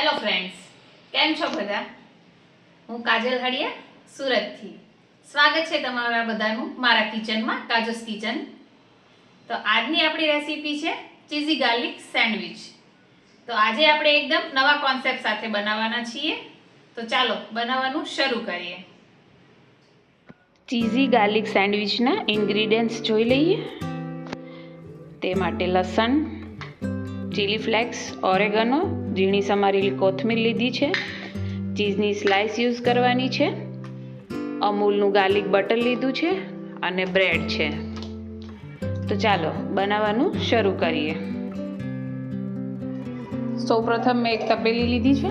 Hello friends, કેમ છો બધા? હું કાજલ હડિયા સુરતથી. સ્વાગત છે તમારા બધાનું મારા કિચનમાં, કાજસ કિચન. તો આજની આપણી રેસીપી છે ચીઝી ગાર્લિક સેન્ડવિચ. તો આજે આપણે એકદમ નવા કોન્સેપ્ટ સાથે બનાવવાના છીએ. તો ચાલો બનાવવાનું શરૂ કરીએ. ચીઝી ગાર્લિક સેન્ડવિચના ઇન્ગ્રીડિયન્ટ્સ જોઈ લઈએ. તે માટે લસણ, ચીલી ફ્લેક્સ, ઓરેગનો, ઝીણી સમારેલી કોથમીર લીધી છે, ચીઝની સ્લાઇસ યુઝ કરવાની છે, અમૂલનું ગાર્લિક બટર લીધું છે અને બ્રેડ છે. તો ચાલો બનાવવાનું શરૂ કરીએ. સૌપ્રથમ મેં એક તપેલી લીધી છે.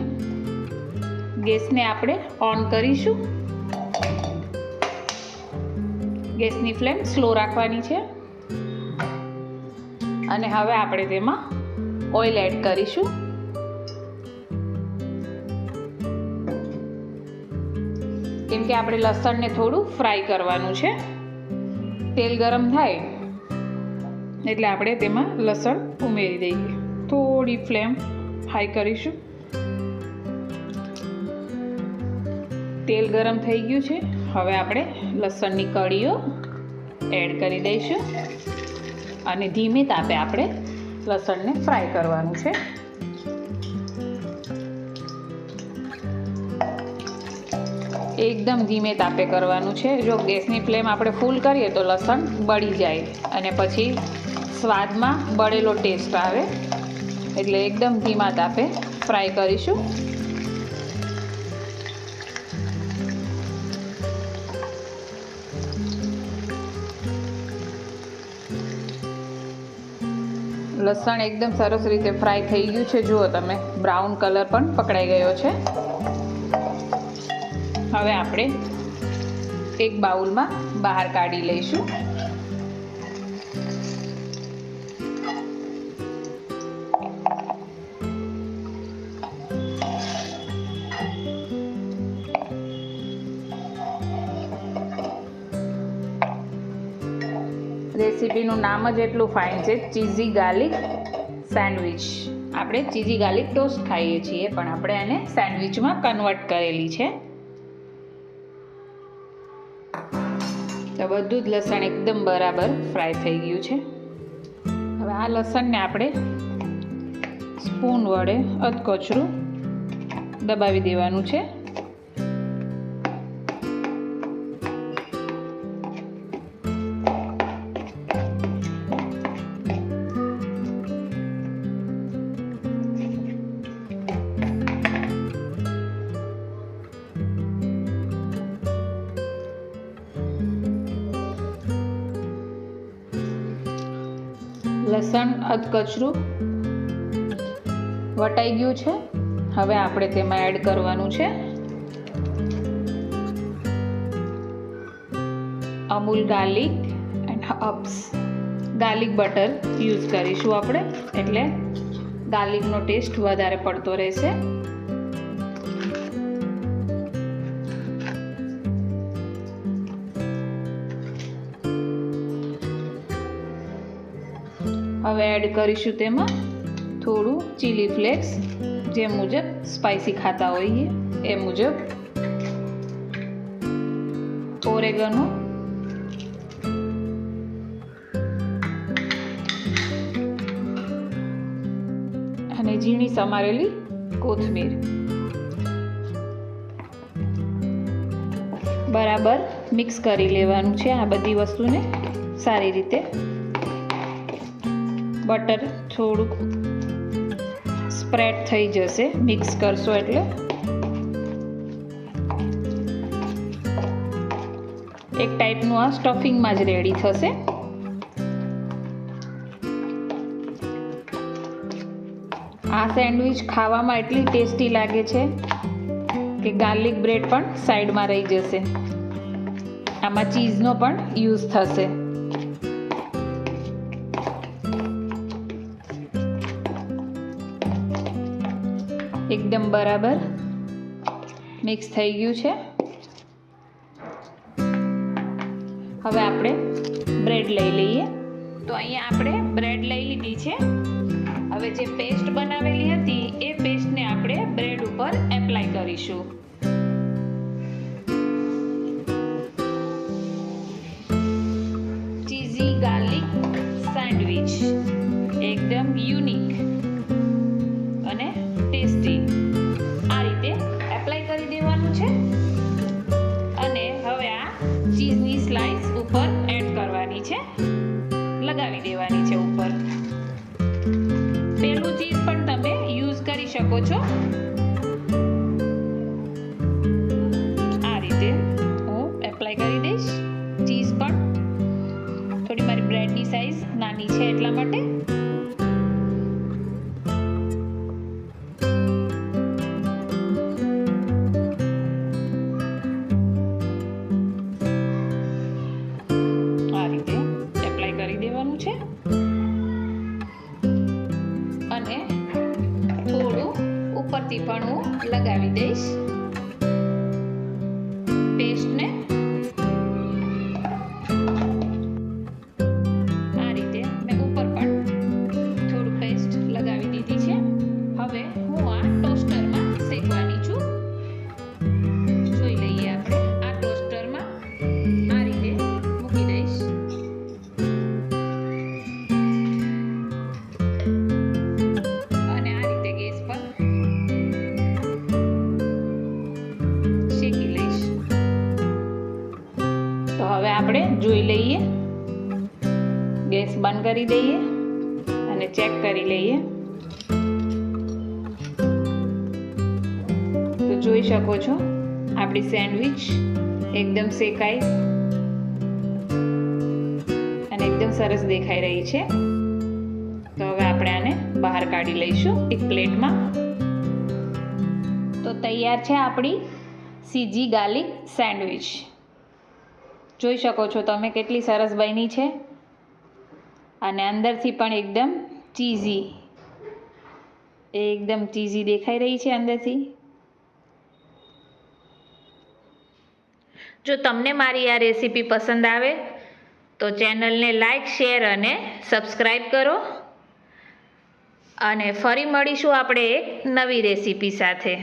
ગેસને આપણે ઓન કરીશું. ગેસની ફ્લેમ સ્લો રાખવાની છે અને હવે આપણે તેમાં ઓઇલ એડ કરીશું. કેમ કે આપણે લસણને થોડું ફ્રાય કરવાનું છે. તેલ ગરમ થાય એટલે આપણે તેમાં લસણ ઉમેરી દઈએ. થોડી ફ્લેમ હાઈ કરીશું. તેલ ગરમ થઈ ગયું છે. હવે આપણે લસણની કળીઓ એડ કરી દઈશું અને ધીમે તાપે આપણે લસણને ફ્રાય કરવાનું છે. એકદમ ધીમે તાપે કરવાનું છે. જો ગેસની ફ્લેમ આપણે ફૂલ કરીએ તો લસણ બળી જાય અને પછી સ્વાદમાં બળેલો ટેસ્ટ આવે. એટલે એકદમ ધીમા તાપે ફ્રાય કરીશું. લસણ એકદમ સરસ રીતે ફ્રાય થઈ ગયું છે. જુઓ તમે, બ્રાઉન કલર પણ પકડાઈ ગયો છે. હવે આપણે એક બાઉલમાં બહાર કાઢી લઈશું. રેસીપીનું નામ જ એટલું ફાઇન છે, ચીઝી ગાર્લિક સેન્ડવિચ. આપણે ચીઝી ગાર્લિક ટોસ્ટ ખાઈએ છીએ, પણ આપણે એને સેન્ડવિચમાં કન્વર્ટ કરેલી છે. તો બધું જ લસણ એકદમ બરાબર ફ્રાય થઈ ગયું છે. હવે આ લસણને આપણે સ્પૂન વડે અધકચરું દબાવી દેવાનું છે. લસણ અધકચરું વટાઈ ગયું છે. હવે આપણે તેમાં એડ કરવાનું છે Amul garlic and herbs. Garlic butter use કરીશું આપણે, એટલે ગાર્લિકનો ટેસ્ટ વધારે પડતો રહેશે. હવે એડ કરીશું તેમાં થોડું ચીલી ફ્લેક્સ, જે મુજબ સ્પાઇસી ખાતા હોઈએ એ મુજબ, ઓરેગનો, અને ઝીણી સમારેલી કોથમીર. બરાબર મિક્સ કરી લેવાનું છે આ બધી વસ્તુને સારી રીતે. બટર થોડુંક સ્પ્રેડ થઈ જશે મિક્સ કરશો એટલે. એક ટાઈપનું આ સ્ટફિંગમાં જ રેડી થશે. આ સેન્ડવિચ ખાવામાં એટલી ટેસ્ટી લાગે છે કે ગાર્લિક બ્રેડ પણ સાઈડમાં રહી જશે. આમાં ચીઝનો પણ યુઝ થશે. એકદમ બરાબર મિક્સ થઈ ગયું છે. હવે આપણે બ્રેડ લઈ લઈએ. તો અહીંયા આપણે બ્રેડ લઈ લીધી છે. હવે જે પેસ્ટ બનાવેલી હતી એ પેસ્ટને આપણે બ્રેડ લઈશું. ચીઝી ગાર્લિક સેન્ડવિચ એકદમ યુનિક અને ટેસ્ટી. આ રીતે એપ્લાય કરી દેવાનું છે અને હવે આ ચીઝની સ્લાઇસ ઉપર એડ કરવાની છે, લગાવી દેવાની છે ઉપર. પેલું ચીઝ પણ તમે યુઝ કરી શકો છો. આ રીતે હું એપ્લાય કરી દઈશ. ચીઝ પણ થોડી મારી બ્રેડની સાઈઝ નાની છે એટલા માટે. આ રીતે એપ્લાય કરી દેવાનું છે અને થોડું ઉપરથી પણ હું લગાવી દઈશ પેસ્ટને. આ રીતે મેં ઉપર પણ થોડું પેસ્ટ લગાવી દીધી છે. હવે હું આ ટોસ્ટરમાં શેકવાની છું. જોઈ લઈએ આપણે. આ ટોસ્ટરમાં આ રીતે મૂકી દઈશ. અને આ રીતે ગેસ પર શેકી લઈશ. તો હવે આપણે જોઈ લઈએ. ગેસ બંધ કરી દઈએ અને ચેક કરી લઈએ. તો જોઈ શકો છો આપણી સેન્ડવિચ એકદમ શેકાઈ અને એકદમ સરસ દેખાઈ રહી છે. તો હવે આપણે આને બહાર કાઢી લઈશું એક પ્લેટમાં. તો તૈયાર છે આપણી ચીઝી ગાર્લિક સેન્ડવિચ. જોઈ શકો છો તમે કેટલી સરસ બની છે અને અંદરથી પણ એકદમ ચીઝી દેખાઈ રહી છે અંદરથી. જો તમને મારી આ રેસીપી પસંદ આવે તો ચેનલને લાઈક, શેર અને સબસ્ક્રાઈબ કરો. અને ફરી મળીશું આપણે એક નવી રેસીપી સાથે.